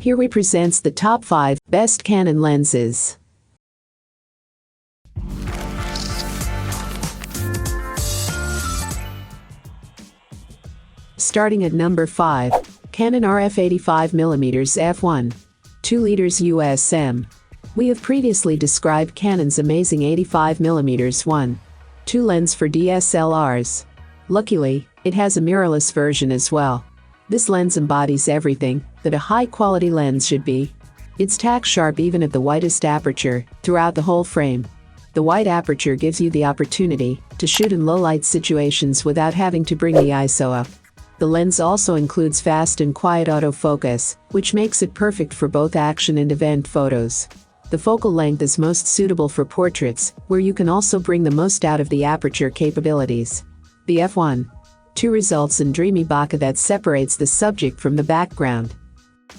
Here we presents the top 5 best Canon lenses. Starting at number 5, Canon RF 85mm f1. 2 USM. We have previously described Canon's amazing 85mm 1.2 lens for DSLRs. Luckily, it has a mirrorless version as well. This lens embodies everything that a high-quality lens should be. It's tack sharp even at the widest aperture, throughout the whole frame. The wide aperture gives you the opportunity to shoot in low-light situations without having to bring the ISO up. The lens also includes fast and quiet autofocus, which makes it perfect for both action and event photos. The focal length is most suitable for portraits, where you can also bring the most out of the aperture capabilities. The f1.2 results in dreamy bokeh that separates the subject from the background.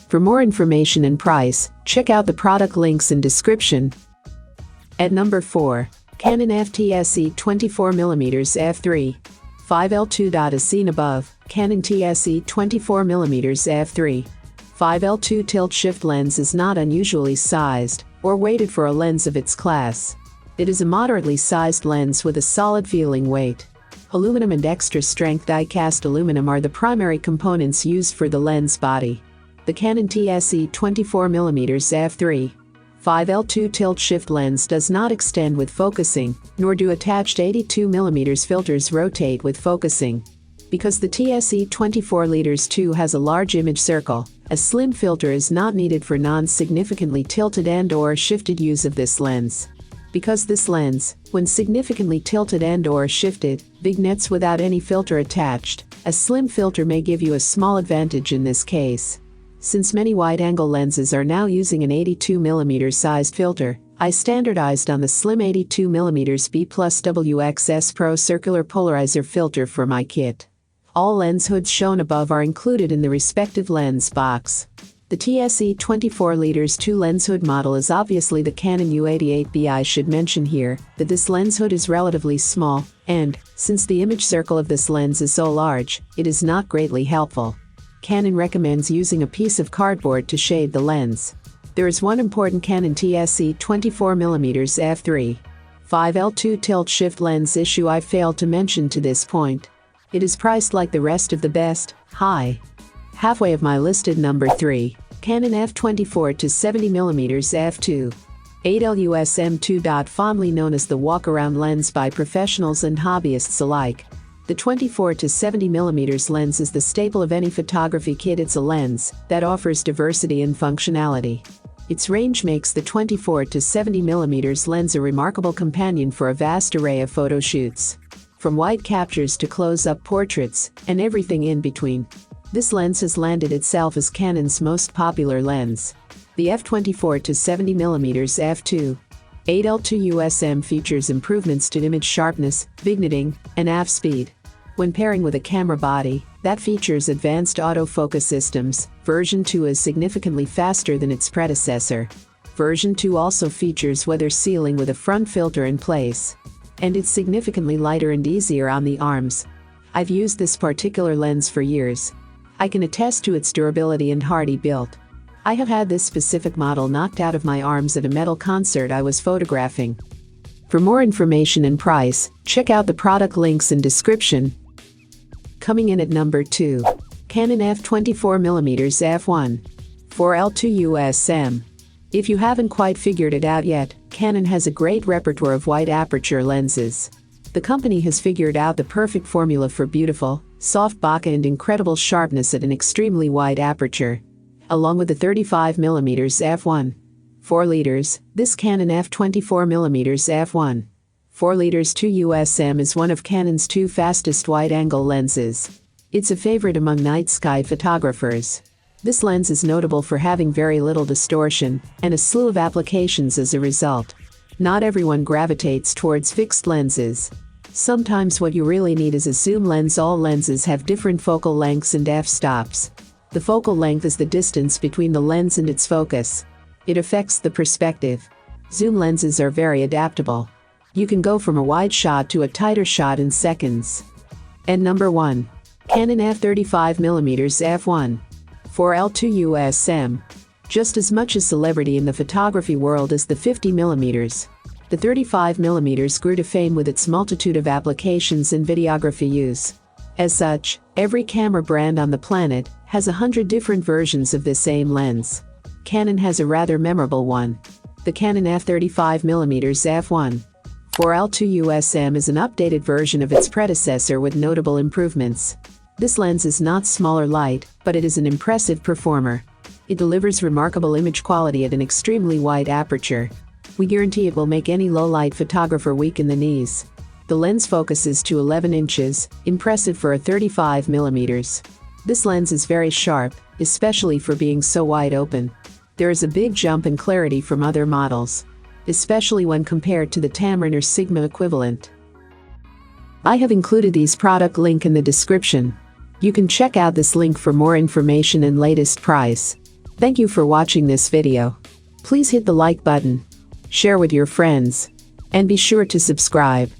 For more information and price, check out the product links in description. At number 4, Canon EF TS-E 24mm f3. 5L2. As seen above, Canon TS-E 24mm f3. 5L2 tilt-shift lens is not unusually sized or weighted for a lens of its class. It is a moderately sized lens with a solid feeling weight. Aluminum and extra-strength die-cast aluminum are the primary components used for the lens body. The Canon TS-E 24mm f3. 5L2 tilt-shift lens does not extend with focusing, nor do attached 82mm filters rotate with focusing. Because the TS-E 24mm has a large image circle, a slim filter is not needed for non-significantly tilted and/or shifted use of this lens. Because this lens, when significantly tilted and/or shifted, vignettes without any filter attached, a slim filter may give you a small advantage in this case. Since many wide-angle lenses are now using an 82mm sized filter, I standardized on the slim 82mm B+WXS Pro circular polarizer filter for my kit. All lens hoods shown above are included in the respective lens box. The TS-E 24mm 2 lens hood model is obviously the Canon U88B. I should mention here that this lens hood is relatively small, and, since the image circle of this lens is so large, it is not greatly helpful. Canon recommends using a piece of cardboard to shade the lens. There is one important Canon TS-E 24mm f3. 5L2 tilt-shift lens issue I failed to mention to this point. It is priced like the rest of the best, halfway of my listed number 3, Canon f24 to 70mm f2. 8 L USM II. Fondly known as the walk-around lens by professionals and hobbyists alike. The 24 to 70mm lens is the staple of any photography kit. It's a lens that offers diversity and functionality. Its range makes the 24 to 70mm lens a remarkable companion for a vast array of photo shoots. From wide captures to close-up portraits, and everything in between. This lens has landed itself as Canon's most popular lens. The f24 to 70mm f2. 8 L USM features improvements to image sharpness, vignetting, and f-speed. When pairing with a camera body that features advanced autofocus systems, version 2 is significantly faster than its predecessor. Version 2 also features weather sealing with a front filter in place. And it's significantly lighter and easier on the arms. I've used this particular lens for years. I can attest to its durability and hardy build. I have had this specific model knocked out of my arms at a metal concert I was photographing. For more information and price, check out the product links in description. Coming in at number 2, Canon f24mm f1. 4L USM. If you haven't quite figured it out yet, Canon has a great repertoire of wide aperture lenses. The company has figured out the perfect formula for beautiful, soft bokeh and incredible sharpness at an extremely wide aperture. Along with the 35mm f1. 4 liters, this Canon f24mm f1. 4 liters II USM is one of Canon's 2 fastest wide-angle lenses. It's a favorite among night sky photographers. This lens is notable for having very little distortion, and a slew of applications as a result. Not everyone gravitates towards fixed lenses. Sometimes what you really need is a zoom lens. All lenses have different focal lengths and f-stops. The focal length is the distance between the lens and its focus. It affects the perspective. Zoom lenses are very adaptable. You can go from a wide shot to a tighter shot in seconds. And number 1. Canon f35mm f1. 4L II USM. just as much a celebrity in the photography world as the 50mm. The 35mm grew to fame with its multitude of applications in videography use. As such, every camera brand on the planet has 100 different versions of this same lens. Canon has a rather memorable one. The Canon f/35mm f1. 4L II USM is an updated version of its predecessor with notable improvements. This lens is not small or light, but it is an impressive performer. It delivers remarkable image quality at an extremely wide aperture. We guarantee it will make any low-light photographer weak in the knees. The lens focuses to 11 inches, impressive for a 35mm. This lens is very sharp, especially for being so wide open. There is a big jump in clarity from other models, especially when compared to the Tamron or Sigma equivalent. I have included these product link in the description. You can check out this link for more information and latest price. Thank you for watching this video. Please hit the like button, share with your friends, and be sure to subscribe.